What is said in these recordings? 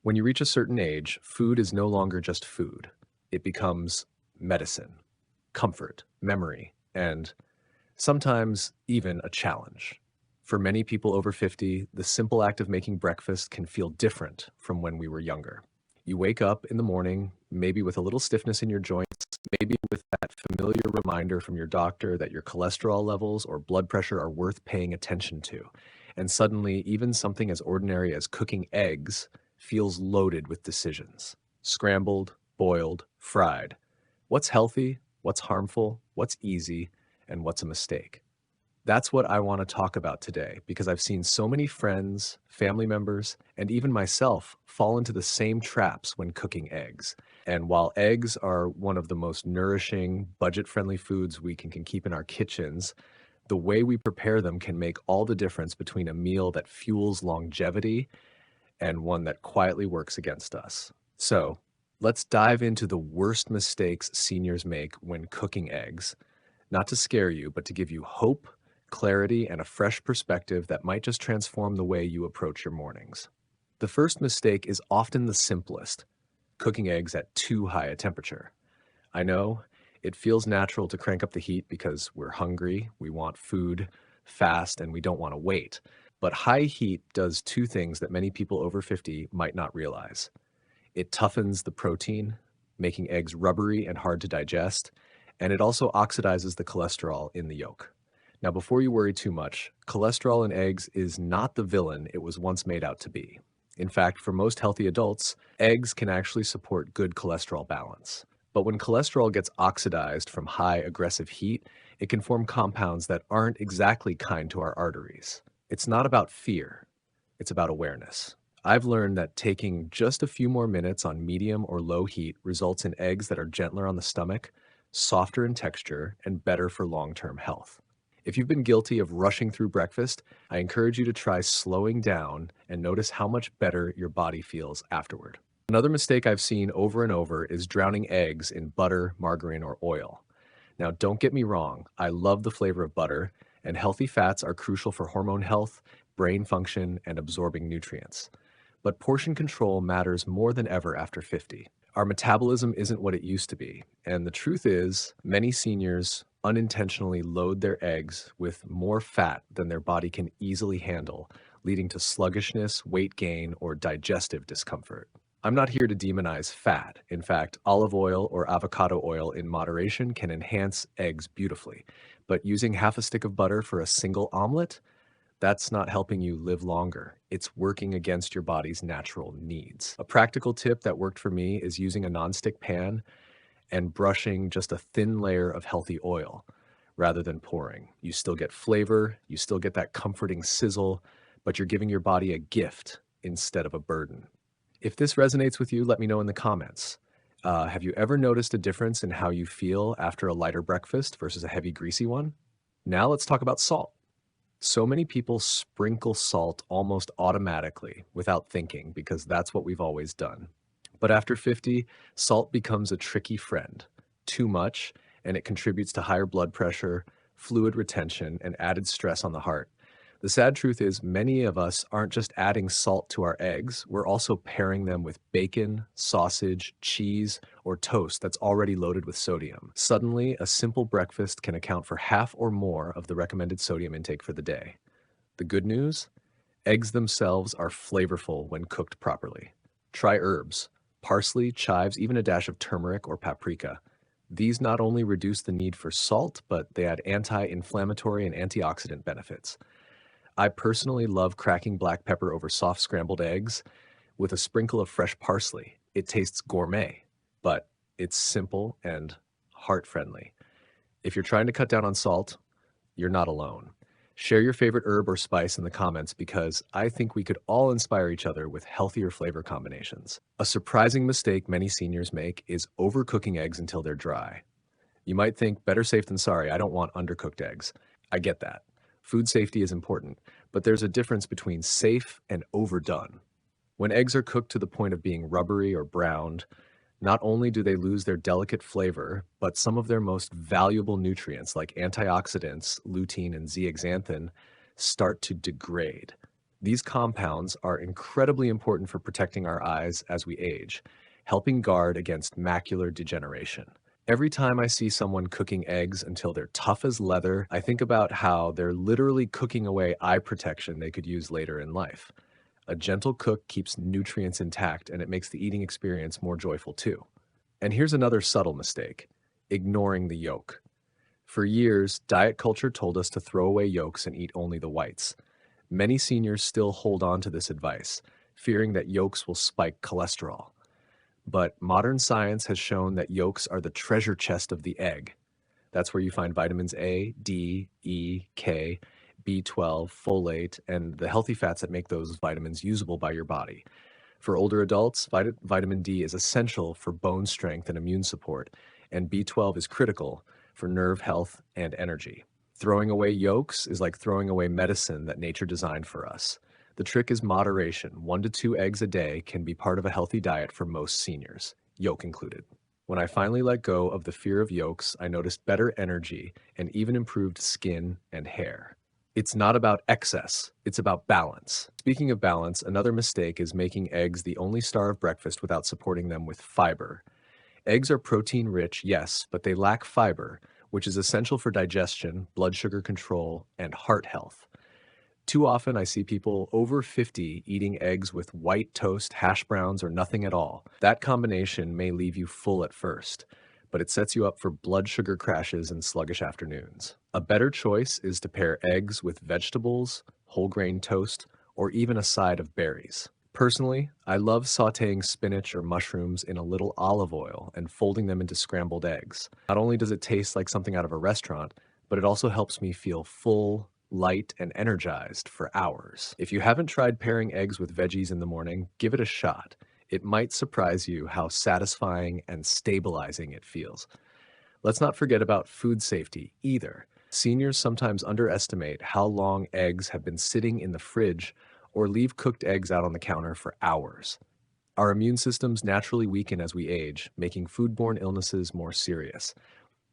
When you reach a certain age, food is no longer just food. It becomes medicine, comfort, memory, and sometimes even a challenge. For many people over 50, the simple act of making breakfast can feel different from when we were younger. You wake up in the morning, maybe with a little stiffness in your joints, maybe with that familiar reminder from your doctor that your cholesterol levels or blood pressure are worth paying attention to. And suddenly, even something as ordinary as cooking eggs feels loaded with decisions. Scrambled, boiled, fried. What's healthy? What's harmful? What's easy? And what's a mistake? That's what I want to talk about today because I've seen so many friends, family members, and even myself fall into the same traps when cooking eggs. And while eggs are one of the most nourishing, budget friendly foods we can keep in our kitchens, the way we prepare them can make all the difference between a meal that fuels longevity and one that quietly works against us. So, let's dive into the worst mistakes seniors make when cooking eggs, not to scare you, but to give you hope, clarity, and a fresh perspective that might just transform the way you approach your mornings. The first mistake is often the simplest: cooking eggs at too high a temperature. I know it feels natural to crank up the heat because we're hungry, we want food fast, and we don't want to wait. But high heat does two things that many people over 50 might not realize. It toughens the protein, making eggs rubbery and hard to digest, and it also oxidizes the cholesterol in the yolk. Now, before you worry too much, cholesterol in eggs is not the villain it was once made out to be. In fact, for most healthy adults, eggs can actually support good cholesterol balance. But when cholesterol gets oxidized from high aggressive heat, it can form compounds that aren't exactly kind to our arteries. It's not about fear, it's about awareness. I've learned that taking just a few more minutes on medium or low heat results in eggs that are gentler on the stomach, softer in texture, and better for long-term health. If you've been guilty of rushing through breakfast, I encourage you to try slowing down and notice how much better your body feels afterward. Another mistake I've seen over and over is drowning eggs in butter, margarine, or oil. Now, don't get me wrong, I love the flavor of butter, and healthy fats are crucial for hormone health, brain function, and absorbing nutrients. But portion control matters more than ever after 50. Our metabolism isn't what it used to be, and the truth is, many seniors unintentionally load their eggs with more fat than their body can easily handle, leading to sluggishness, weight gain, or digestive discomfort. I'm not here to demonize fat. In fact, olive oil or avocado oil in moderation can enhance eggs beautifully. But using half a stick of butter for a single omelet, that's not helping you live longer. It's working against your body's natural needs. A practical tip that worked for me is using a nonstick pan and brushing just a thin layer of healthy oil rather than pouring. You still get flavor, you still get that comforting sizzle, but you're giving your body a gift instead of a burden. If this resonates with you, let me know in the comments. Have you ever noticed a difference in how you feel after a lighter breakfast versus a heavy, greasy one? Now let's talk about salt. So many people sprinkle salt almost automatically without thinking because that's what we've always done. But after 50, salt becomes a tricky friend. Too much, and it contributes to higher blood pressure, fluid retention, and added stress on the heart. The sad truth is, many of us aren't just adding salt to our eggs, we're also pairing them with bacon, sausage, cheese, or toast that's already loaded with sodium. Suddenly, a simple breakfast can account for half or more of the recommended sodium intake for the day. The good news? Eggs themselves are flavorful when cooked properly. Try herbs, parsley, chives, even a dash of turmeric or paprika. These not only reduce the need for salt, but they add anti-inflammatory and antioxidant benefits. I personally love cracking black pepper over soft scrambled eggs with a sprinkle of fresh parsley. It tastes gourmet, but it's simple and heart friendly. If you're trying to cut down on salt, you're not alone. Share your favorite herb or spice in the comments because I think we could all inspire each other with healthier flavor combinations. A surprising mistake many seniors make is overcooking eggs until they're dry. You might think, better safe than sorry, I don't want undercooked eggs. I get that. Food safety is important, but there's a difference between safe and overdone. When eggs are cooked to the point of being rubbery or browned, not only do they lose their delicate flavor, but some of their most valuable nutrients like antioxidants, lutein and zeaxanthin, start to degrade. These compounds are incredibly important for protecting our eyes as we age, helping guard against macular degeneration. Every time I see someone cooking eggs until they're tough as leather, I think about how they're literally cooking away eye protection they could use later in life. A gentle cook keeps nutrients intact and it makes the eating experience more joyful too. And here's another subtle mistake: ignoring the yolk. For years, diet culture told us to throw away yolks and eat only the whites. Many seniors still hold on to this advice, fearing that yolks will spike cholesterol. But modern science has shown that yolks are the treasure chest of the egg. That's where you find vitamins A, D, E, K, B12, folate, and the healthy fats that make those vitamins usable by your body. For older adults, vitamin D is essential for bone strength and immune support, and B12 is critical for nerve health and energy. Throwing away yolks is like throwing away medicine that nature designed for us. The trick is moderation. 1 to 2 eggs a day can be part of a healthy diet for most seniors, yolk included. When I finally let go of the fear of yolks, I noticed better energy and even improved skin and hair. It's not about excess, it's about balance. Speaking of balance, another mistake is making eggs the only star of breakfast without supporting them with fiber. Eggs are protein rich, yes, but they lack fiber, which is essential for digestion, blood sugar control, and heart health. Too often I see people over 50 eating eggs with white toast, hash browns, or nothing at all. That combination may leave you full at first, but it sets you up for blood sugar crashes and sluggish afternoons. A better choice is to pair eggs with vegetables, whole grain toast, or even a side of berries. Personally, I love sautéing spinach or mushrooms in a little olive oil and folding them into scrambled eggs. Not only does it taste like something out of a restaurant, but it also helps me feel full, light, and energized for hours. If you haven't tried pairing eggs with veggies in the morning, give it a shot. It might surprise you how satisfying and stabilizing it feels. Let's not forget about food safety either. Seniors sometimes underestimate how long eggs have been sitting in the fridge or leave cooked eggs out on the counter for hours. Our immune systems naturally weaken as we age, making foodborne illnesses more serious.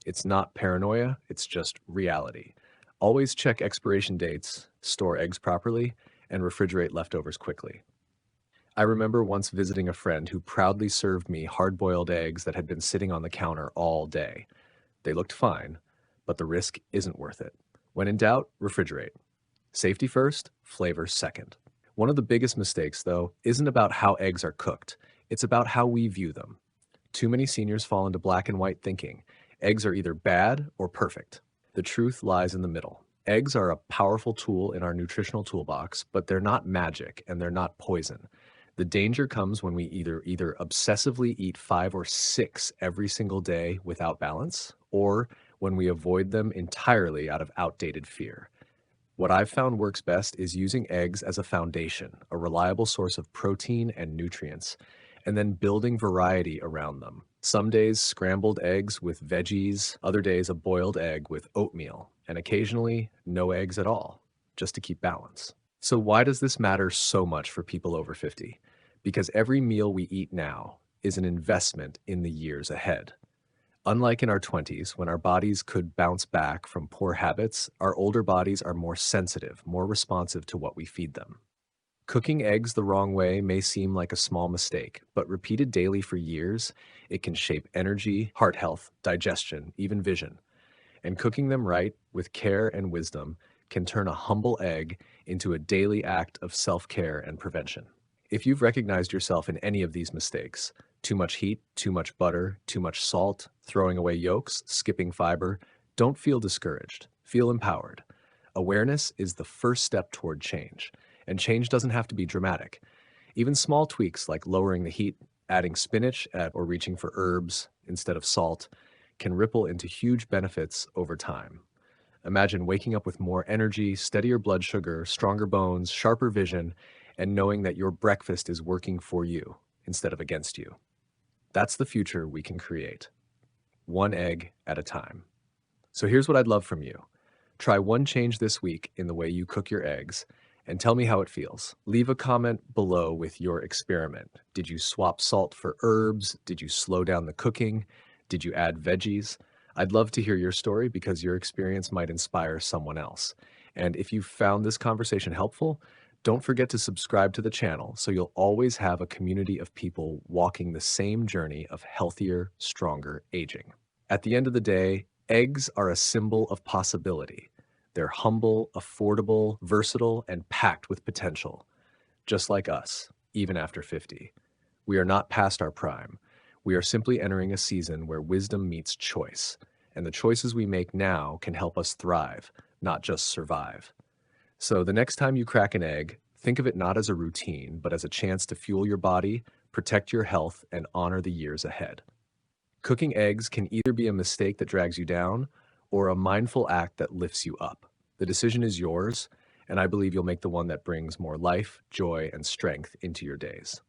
It's not paranoia, it's just reality. Always check expiration dates, store eggs properly, and refrigerate leftovers quickly. I remember once visiting a friend who proudly served me hard-boiled eggs that had been sitting on the counter all day. They looked fine, but the risk isn't worth it. When in doubt, refrigerate. Safety first, flavor second. One of the biggest mistakes, though, isn't about how eggs are cooked. It's about how we view them. Too many seniors fall into black and white thinking. Eggs are either bad or perfect. The truth lies in the middle. Eggs are a powerful tool in our nutritional toolbox, but they're not magic and they're not poison. The danger comes when we either obsessively eat 5 or 6 every single day without balance, or when we avoid them entirely out of outdated fear. What I've found works best is using eggs as a foundation, a reliable source of protein and nutrients, and then building variety around them. Some days scrambled eggs with veggies, other days a boiled egg with oatmeal, and occasionally no eggs at all, just to keep balance. So why does this matter so much for people over 50? Because every meal we eat now is an investment in the years ahead. Unlike in our 20s, when our bodies could bounce back from poor habits, our older bodies are more sensitive, more responsive to what we feed them. Cooking eggs the wrong way may seem like a small mistake, but repeated daily for years, it can shape energy, heart health, digestion, even vision. And cooking them right, with care and wisdom, can turn a humble egg into a daily act of self-care and prevention. If you've recognized yourself in any of these mistakes, too much heat, too much butter, too much salt, throwing away yolks, skipping fiber, don't feel discouraged. Feel empowered. Awareness is the first step toward change, and change doesn't have to be dramatic. Even small tweaks like lowering the heat, adding spinach or reaching for herbs instead of salt can ripple into huge benefits over time. Imagine waking up with more energy, steadier blood sugar, stronger bones, sharper vision, and knowing that your breakfast is working for you instead of against you. That's the future we can create, one egg at a time. So here's what I'd love from you. Try one change this week in the way you cook your eggs and tell me how it feels. Leave a comment below with your experiment. Did you swap salt for herbs? Did you slow down the cooking? Did you add veggies? I'd love to hear your story because your experience might inspire someone else. And if you found this conversation helpful, Don't forget to subscribe to the channel so you'll always have a community of people walking the same journey of healthier, stronger aging. At the end of the day, eggs are a symbol of possibility. They're humble, affordable, versatile, and packed with potential, just like us, even after 50. We are not past our prime. We are simply entering a season where wisdom meets choice, and the choices we make now can help us thrive, not just survive. So the next time you crack an egg, think of it not as a routine, but as a chance to fuel your body, protect your health, and honor the years ahead. Cooking eggs can either be a mistake that drags you down or a mindful act that lifts you up. The decision is yours, and I believe you'll make the one that brings more life, joy, and strength into your days.